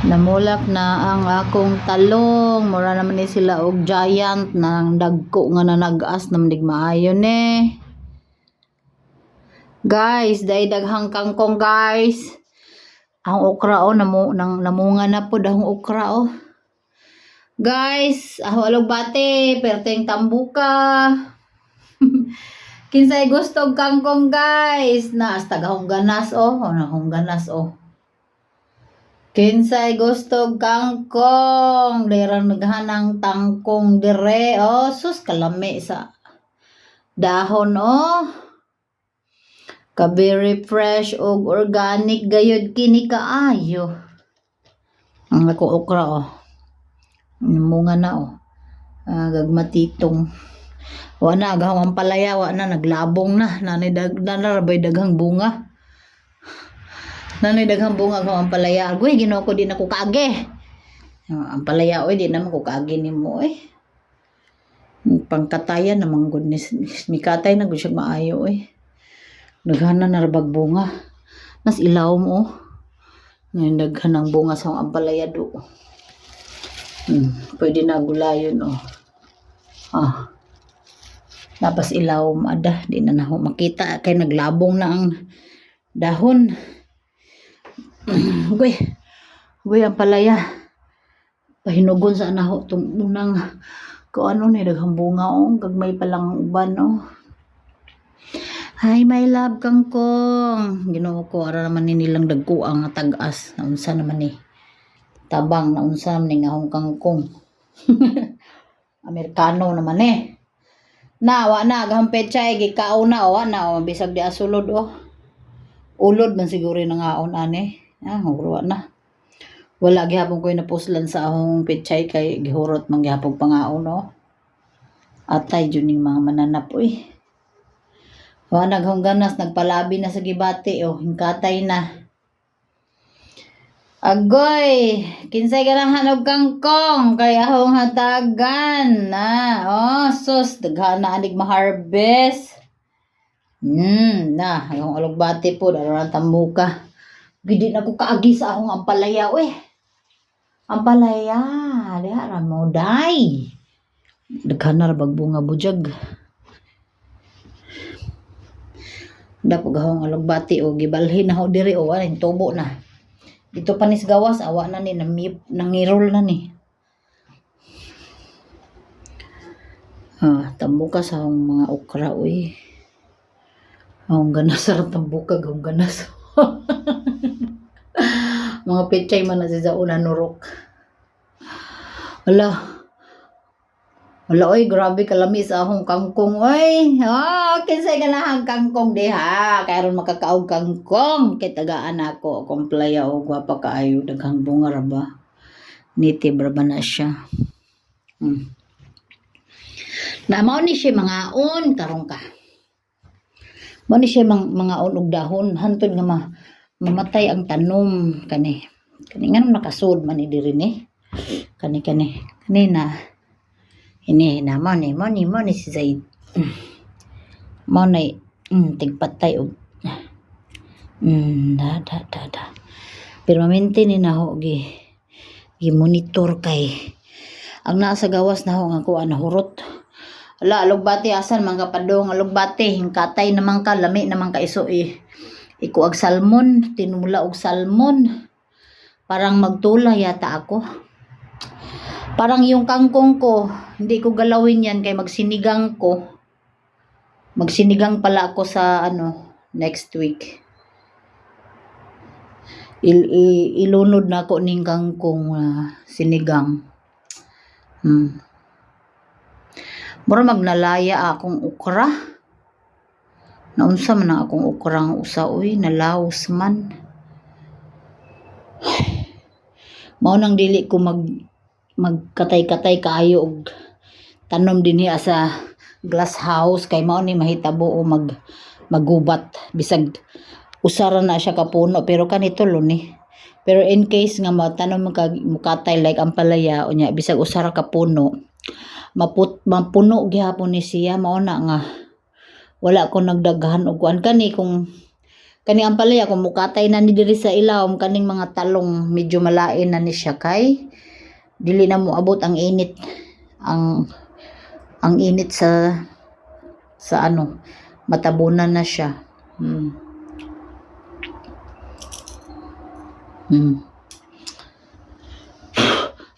Namulak na ang akong talong. Mura naman ni sila og giant na dagko nga nanagas na mandig maayo ne. Guys, daghang kangkong guys. Ang okra namunga na po ang okra Guys, alog bate, perteng tambuka. Kinsay gusto kangkong guys, na hasta gahong ganas nahong ganas Kinsay gusto kangkong, derang naghanang tangkong dire sus kalami sa dahon ka very fresh og organic gayud kini kaayo. Ang ako okra munga na gagmatitong. Wa na gahong ang palaya, wa na naglabong na nanay daghang bunga. Nanay daghang bunga gahong ang palaya. Agoy Ginoo ko di na ko kaage. Ang palaya di na ko kaage nimo pangkatayan namang goodness mikatay na gud siya maayo Daghana na rabag bunga. Nas ilaw mo ngayon daghan ang bunga sa ang palaya do. Pwede na gulayon Tapos ilaw ada di na naho makita kay naglabong na ang dahon. Goy ang palaya pahinugon sa naho tong unang kuano ni daghang bunga gagmay pa lang uban Hi my love kangkong. Ginoo ko ara naman ni nilang dagko ang tag-as naunsa naman ni tabang naunsa naman ni ngahong kangkong. Amerikano naman wa na gahang pechay gikao na bisag di asulod ulod man siguro na ngaon wa na wala gihapon ko napuslan sa ahong pechay kay gihurot man gihapon pangaon atay jud ning mga mananap wa naghong ganas nagpalabi na sa gibati hingkatay na. Agoy, kinsay ganahan og kangkong kay ahong hatagan sus daghan na anig ma-harvest. Ahong alugbati po daron tambuka. Gidi na ko kaagi sa ahong ampalaya Ampalaya, diha ra mo day. Daghan na rabag bunga bujag. Dapo gahong alugbati gibalhin na ho diri walay tubo na. Dito panis gawas awa na ni nangirol na ni. Tambuka sa mga okra ang ganas sa tambuka gawang ganas. Mga pechay man na sa una nurok. Wala grabe kalami sa akong kangkong kinsay ganahang kangkong diha kay aron makakaog kangkong kay tagaan ako akong playa gwapa kaayo daghang bunga ra ba native ra ba na siya na mao ni siya mangaon tarong ka mao ni siya mangaon og dahon hantod nga mamatay ang tanom kani nganong nakasud man ni diri ni kani na ini na mo ni si Zaid mo na tigpatay og permanente ni naho gi monitor kay ang nasa gawas naho nga kuan nahurot alugbati asan man kapadong alugbati hingkatay naman ka lami naman ka iso ikuag salmon tinula og salmon parang magtula yata ako. Parang yung kangkong ko, hindi ko galawin yan kay magsinigang pala ako sa next week. Ilunod na ako ning kangkong sinigang. Mura magnalaya akong okra. Naunsa man akong okrang usa nalaos man. Mao nang dili ko magkatay-katay kaayo og tanom dinhi sa glass house kay mao ni mahitabo magubat bisag usara na siya kapuno pero kanito pero in case nga matanom mukatay like ang palaya unya bisag usara ka puno mapuno gihapon ni siya mao na nga wala ko nagdaghan og kuan kani kung Kani ang palaya kung mukatay na ni diri sa ilawom kaning mga talong medyo malain na ni siya kay dili na mo abot ang init ang init sa ano matabunan na siya.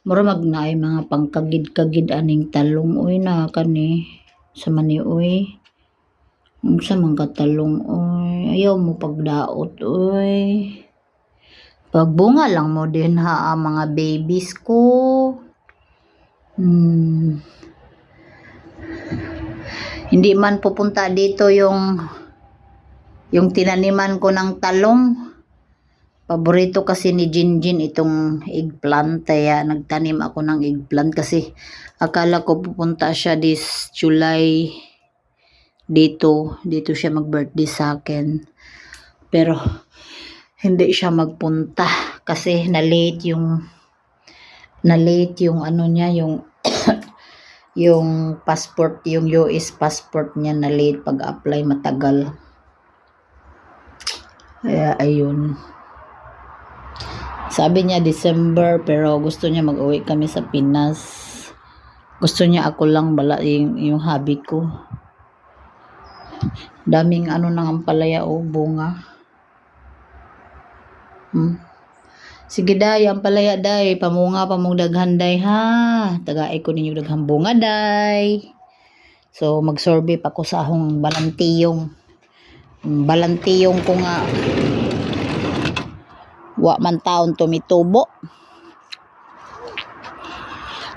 Mura magnaay mga pangkagid-kagid aning talong oy na kani sa mani oy. Unsa man ka talong oy, ayaw mo pagdaot oy. Pagbunga lang mo din ha mga babies ko. Hindi man pupunta dito yung tinaniman ko ng talong. Paborito kasi ni Jinjin itong eggplant, kaya nagtanim ako ng eggplant kasi akala ko pupunta siya this July dito siya mag-birthday sa akin. Pero hindi siya magpunta kasi na-late yung ano niya, yung yung passport, yung US passport niya na-late pag-apply, matagal. Kaya ayun. Sabi niya December pero gusto niya mag-uwi kami sa Pinas. Gusto niya ako lang bala yung hobby ko. Daming ano nang ampalaya o bunga. Sige day, ampalaya day, pamunga daghan day ha. Tagaay ko ninyo daghang bunga day. So magsorbe pa ko sa akong balantiyong. Balantiyong ko nga wa man taon tumitubo.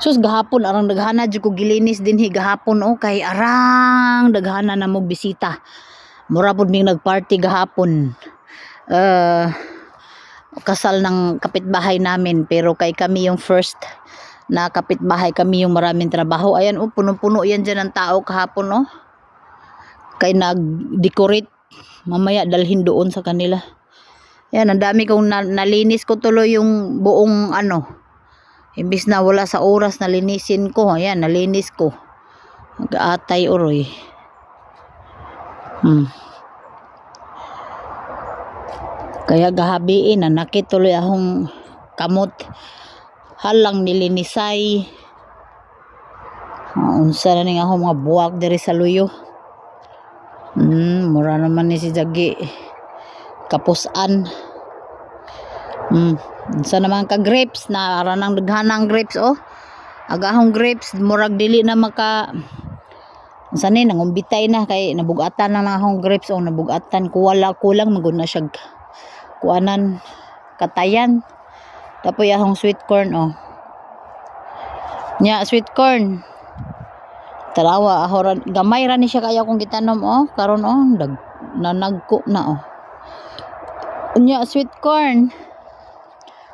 Sus gahapon arang daghana jud ko gilinis dinhi gahapon kay arang daghana na mo bisita. Mura pud ming nagparty gahapon. Kasal ng kapitbahay namin pero kay kami yung first na kapitbahay, kami yung maraming trabaho. Ayan puno-puno yan dyan ng tao kahapon kay nag-decorate. Mamaya dalhin doon sa kanila. Yan, ang dami kong nalinis ko tuloy yung buong imbis na wala sa oras nalinisin ko. Ayan, nalinis ko. Mag-aatay oroy. Kaya gahabiin na nakituloy akong kamot. Halang nilinisay. Unsa na ning akong mga buwak diri sa luyo. Mura naman ni si Jagi. Kapusan. Sa naman ka grapes na aranang daghanang grapes agahong grapes murag dili na maka sani nangumbitay na kay nabugatan na akong grapes nabugatan kulang magud na siya kuanan katayan. Tapos ahong sweet corn nya sweet corn tarawa gamay ra ni siya kaya kung gitanom karon nanagko na unya sweet corn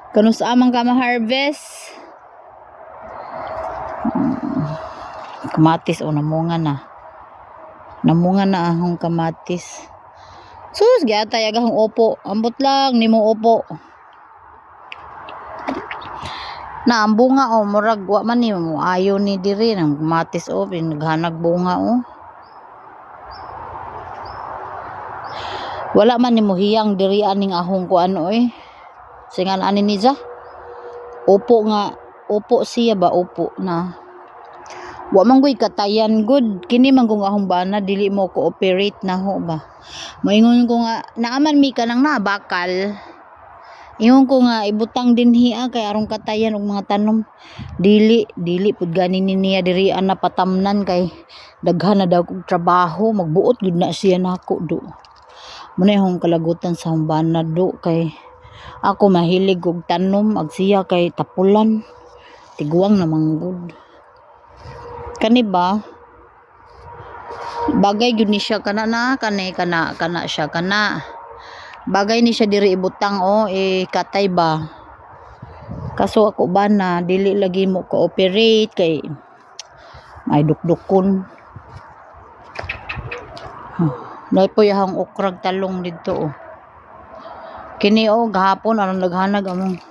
kanu sa amang ka ma-harvest. Kamatis namunga na ahong kamatis. Sus giatay agahong opo, ambot lang nimo opo na ang bunga murag wa man ni mo ayo ni diri ng kamatis naghanag bunga wala man ni mo hiyang diri aning ahong kuan singan ani niya upo siya ba upo na wa man gud katayan good kini man kung ahong bana dili mo cooperate na ba moingon ko nga naaman mi kanang na bakal ingon ko nga ibutang dinhi kay arong katayan og mga tanom dili pud gani niya diri na patamnan kay daghan na daw kog trabaho magbuot gud na siya nako do. Muna yung kalagutan sa humbana do kay ako mahilig og tanom ag siya kay tapulan tiguang namang good kani ba bagay gyud ni siya kana siya kana bagay ni siya diri ibutang katay ba kaso ako ba na dili lagi mo cooperate kay may dukdukon. Napo yahang okrag talong dito kini gahapon aron naghanag among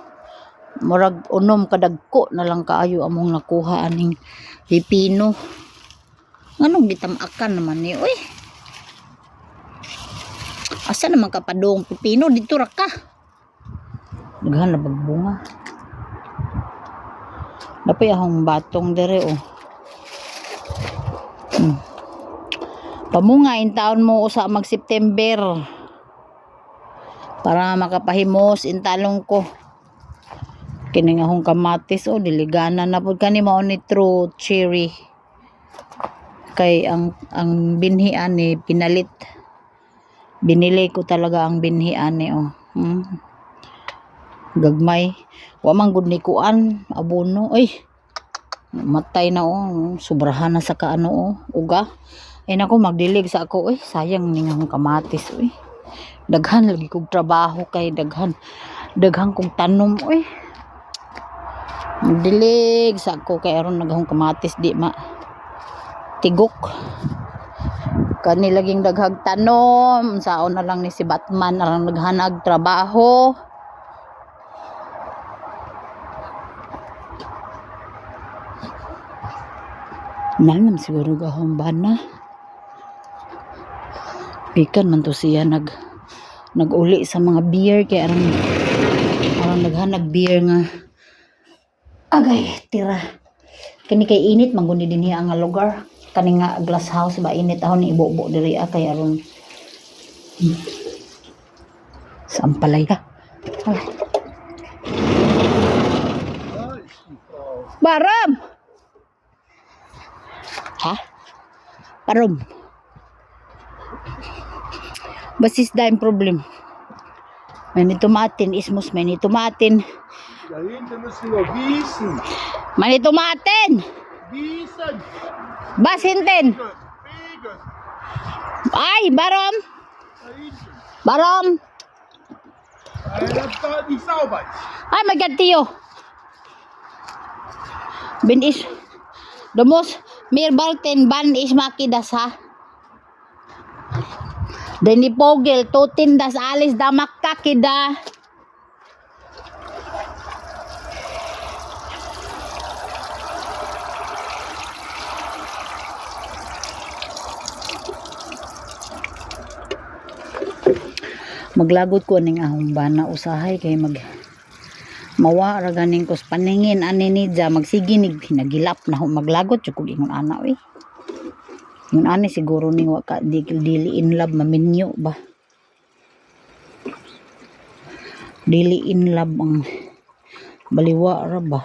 murag unom kadagko na lang kaayo among nakuha aning pipino anong gitamakan naman ni Asa naman ka padong pipino dito ra ka. Daghan na bagbunga. Dapat akong batong dere oh. Pamunga in taon mo usa mag September. Para makapahimos in talong ko. Kini nga akong kamatis oh, diligana na pud kani mao ni true cherry. Kay ang binhi ani pinalit. Binili ko talaga ang binhi ani oh. Gagmay. Wa man gud ni kuan abono. Ay. Matay na oh. Sobrahan na sa kaano oh. Uga. Ay nako magdilig sa ako. Ay sayang ning ang kamatis oy. Daghan lagi kog trabaho kay daghan kog tanom oy. Magdilig sa ako kay aron naghong kamatis di ma tigok. Kani laging daghag tanom, saon na lang ni si Batman aron naghanag trabaho. Nalam siguro gahong bana. Pikan man to siya nag-uli sa mga beer kay aron naghanag beer nga agay tira. Kani kay init mangguni dinhi ang lugar. Kani nga glass house ba init ahon ni ibubo diri kay aron sampalay ka. Baram. Ha? Parom. Basis dahil problem. May nitumatin, ismus may nitumatin. Dahinter müssen wir gießen. May nitumatin. Gießen. Basintin. Wege. Ay, Barom. Da hinten. Barom. Das war nicht sauber. Ay, magkantiyo. Bin is. Dumos, mir balten ban is makidas ha. Deni pogel, tutindas alis da makakida. Maglagot ko ning ahong bana usahay kay mawa ra ganing kos paningin ani ni ja magsiginig hinagilap na maglagot jud kog ingon ana oy. Yun ani siguro ning wa ka dili in love maminyo ba. Dili in love ang baliwa ra ba.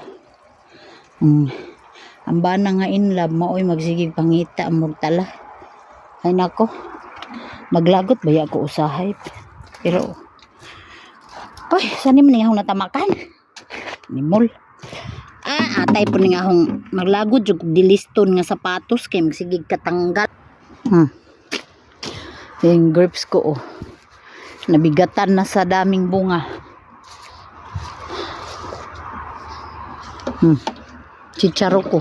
Ang bana nga in love maoy magsigig pangita amog tala. Ay nako. Maglagot baya ko usahay. Pero oy, saan man nga akong natamakan? Nimol. Atay po nga akong maglagod yung diliston nga sapatos kay magsigig katanggal. Yung grapes ko oh. Nabigatan na sa daming bunga. Chicharo ko.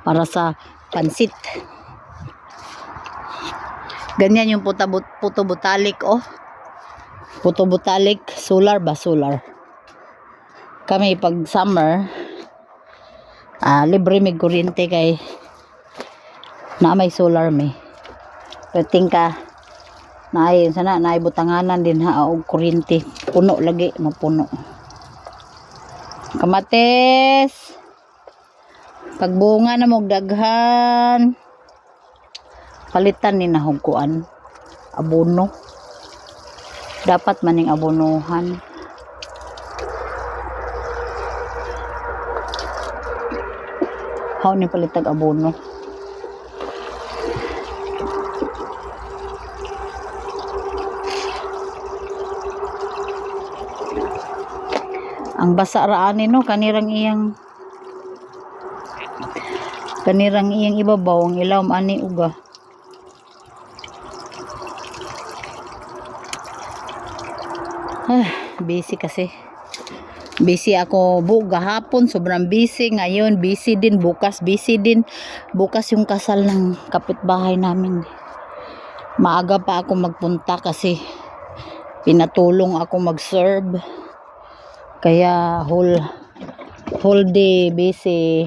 Para sa pansit. Ganyan yung puto butalik oh. Puto butalik, solar ba? Solar. Kami pag summer, libre may kuryente kay na may solar may. Rating ka, naay butanganan din ha, og kuryente. Puno lagi, mapuno. Kamates. Pagbunga na mog daghan. Palitan ni nahugkuan. Abono. Dapat maning abonohan. How ni palitag abono? Ang basa raan no kanirang iyang ibabaw ang ilawom ani uga. Busy kasi. Busy ako gahapon, sobrang busy. Ngayon, busy din. Bukas, busy din. Bukas yung kasal ng kapitbahay namin. Maaga pa ako magpunta kasi pinatulong ako mag-serve. Kaya whole day busy.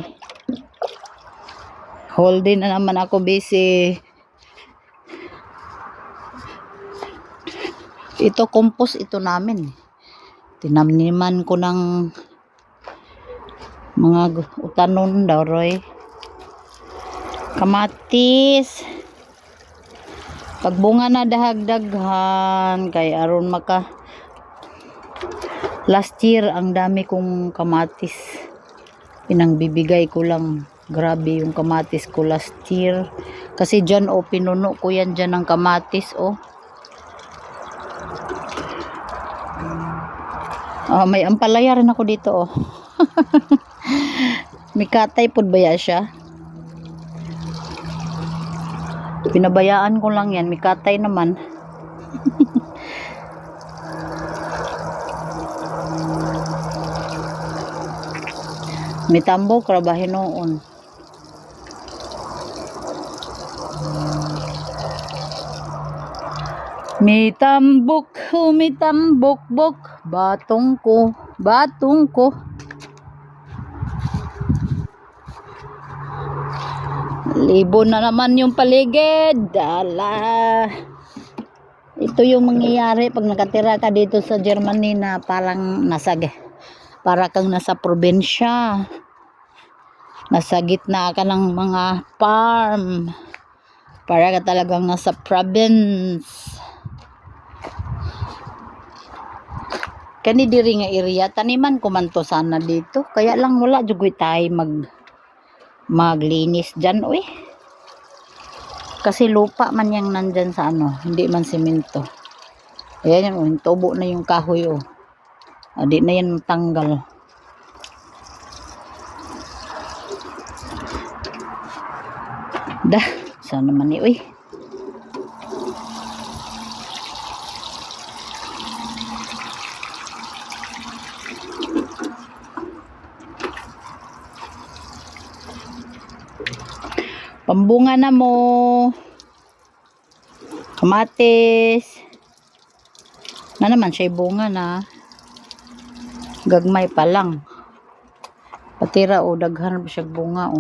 Whole day na naman ako busy. Ito compost ito namin. Tinaniman ko ng mga utanon daw roy. Kamatis. Pagbunga na dahagdaghan kay aron maka last year ang dami kong kamatis. Pinangbibigay ko lang. Grabe yung kamatis ko last year. Kasi dyan pinuno ko yan dyan ng kamatis may ampalaya rin ako dito May katay pod baya siya. Pinabayaan ko lang yan. May katay naman. May tambo krabahin noon. Mitambok, bok, batong ko. Libo na naman yung paligid. Dala. Ito yung mangyayari pag nakatira ka dito sa Germany na para kang nasa probinsya. Nasa gitna ka ng mga farm. Para ka talagang nasa province. Kani diri nga area taniman ko man to sana dito. Kaya lang wala jugoy tayo maglinis dyan kasi lupa man yang nandyan sa hindi man semento. Ayan yung tubo na yung kahoy di na yan tanggal. Sana man pambunga na mo. Kamatis. Na naman siya bunga na. Gagmay pa lang. Patira daghan siya bunga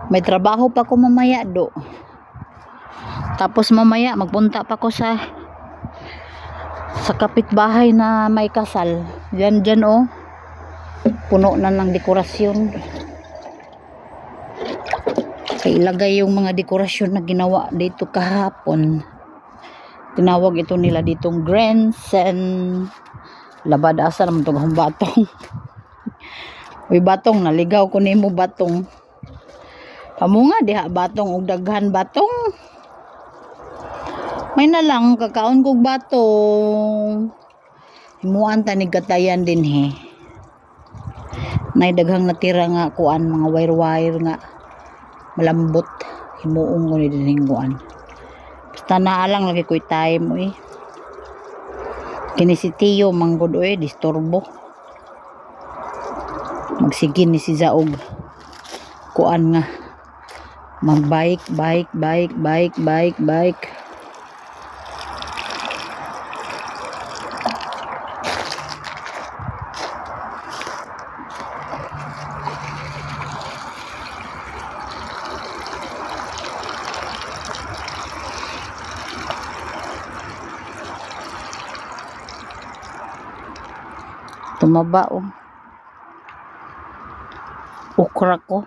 May trabaho pa ko mamaya Tapos mamaya magpunta pa ko sa kapitbahay na may kasal. Dyan puno na ng dekorasyon. Kaya ilagay yung mga dekorasyon na ginawa dito kahapon. Tinawag ito nila ditong Grensen. Labad asa naman ito kung batong. Uy batong, naligaw ko nimo batong. Pamunga diha batong og daghan batong. May na lang kakaon kog batong. Himuan tanig katayan din Nay daghang natira nga kuan mga wire nga malambot. Himuong ko ni din kuan. Basta naalang lagi ko'y time Kini si Tio manggod disturbo. Magsigin ni si Zaog. Kuan nga mag-bike. Tumaba okra ko.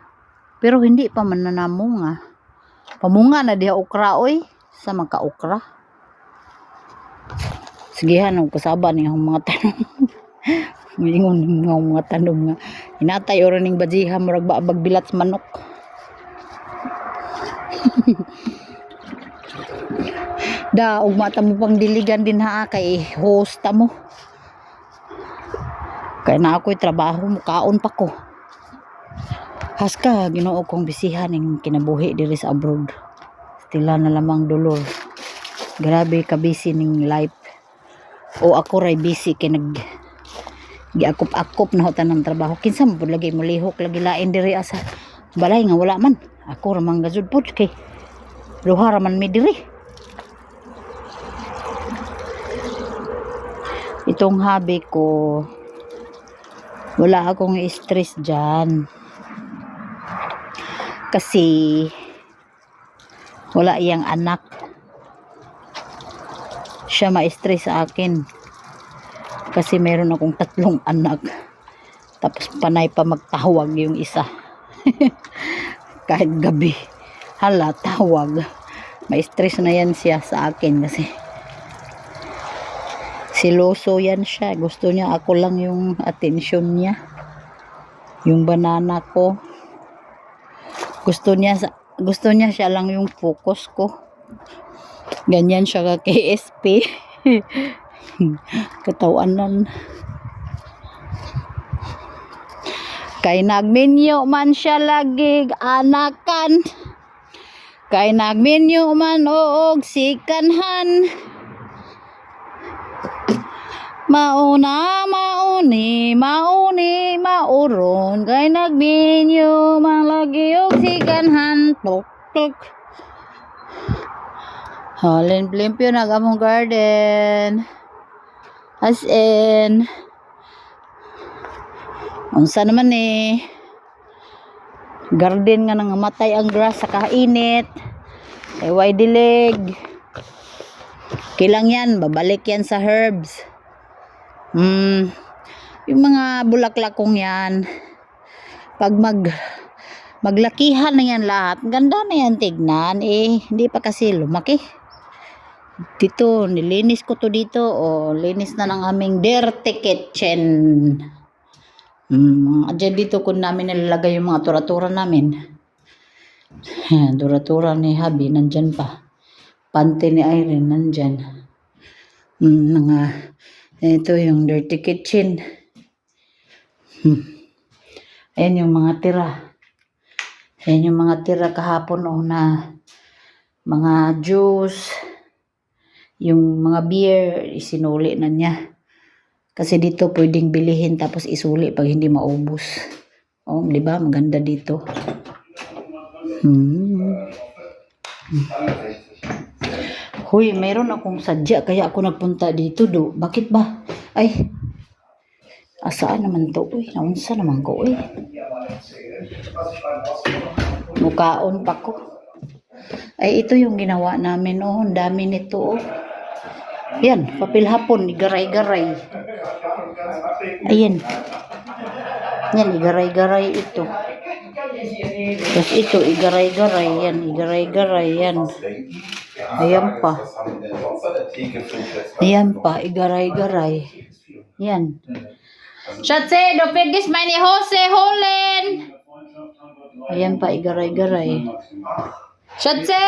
Pero hindi pa man nanamunga. Pamunga na diha okra sa mga okra. Sigihan og kasaba ni mga tanong. Mingon ng mga tanong nga. Hinatay ora ning bajiha murag bagbilat sa manok. Ugma ta mo pang diligan din kay host ta mo. Kaya na ako'y trabaho mo kaon pa ko. Haska Ginoo kong bisihan ning kinabuhi diri sa abroad. Tila na lamang dolor. Grabe ka busy ning life. Ako ray busy kay giakop-akop na hotan ng trabaho. Kinsa mo pud lagi mo lihok lagi lain diri asa balay nga wala man. Ako ra man gazud pud kay Luha raman mi diri. Itong hobby ko, wala akong stress dyan. Kasi, wala iyang anak. Siya ma-stress sa akin. Kasi meron akong 3 anak. Tapos panay pa magtawag yung isa. Kahit gabi. Hala, tawag. Ma-stress na yan siya sa akin kasi siloso yan siya. Gusto niya ako lang yung atensyon niya. Yung banana ko. Gusto niya siya lang yung focus ko. Ganyan siya ka KSP. Katawanan. Kay nagminyo man siya lagi anakan. Kay nagminyo man og sikanhan. Mauni, mauron. Kay nagminyo man lagi og sikanhan. Tuk tuk. Halin limpyo na gamong garden. As in, unsa naman garden nga nangamatay ang grass sa kainit. Way dilig. Kilang yan, babalik yan sa herbs. Yung mga bulaklak kong yan, pag maglakihan na yan lahat, ganda na yan tignan, hindi pa kasi lumaki. Dito, nilinis ko to dito, linis na ng aming dirty kitchen. Dyan dito kung namin nilalagay yung mga tura-tura namin. Tura-tura ni Habi, nandyan pa. Pante ni Irene, nandyan. Ito yung dirty kitchen. Ayan yung mga tira. Ayan yung mga tira kahapon na mga juice. Yung mga beer, isinuli na niya. Kasi dito pwedeng bilihin tapos isuli pag hindi maubos. Di ba? Maganda dito. Huy, mayroon akong sadya kaya ako nagpunta dito do. Bakit ba? Ay, asaan naman to? Uy, naunsa naman ko. Uy. Mukaon pa ko. Ay, ito yung ginawa namin. Ang dami nito. Yan, papel hapon, igaray-garay. Ayan. Yan, igaray-garay ito. Tapos ito, igaray-garay. Yan, igaray-garay. Yan. Ayan pa. Ayan pa, igaray-garay. Yan. Schatze, du vergisst meine Hose holen. Ayan pa, igaray-garay. Schatze!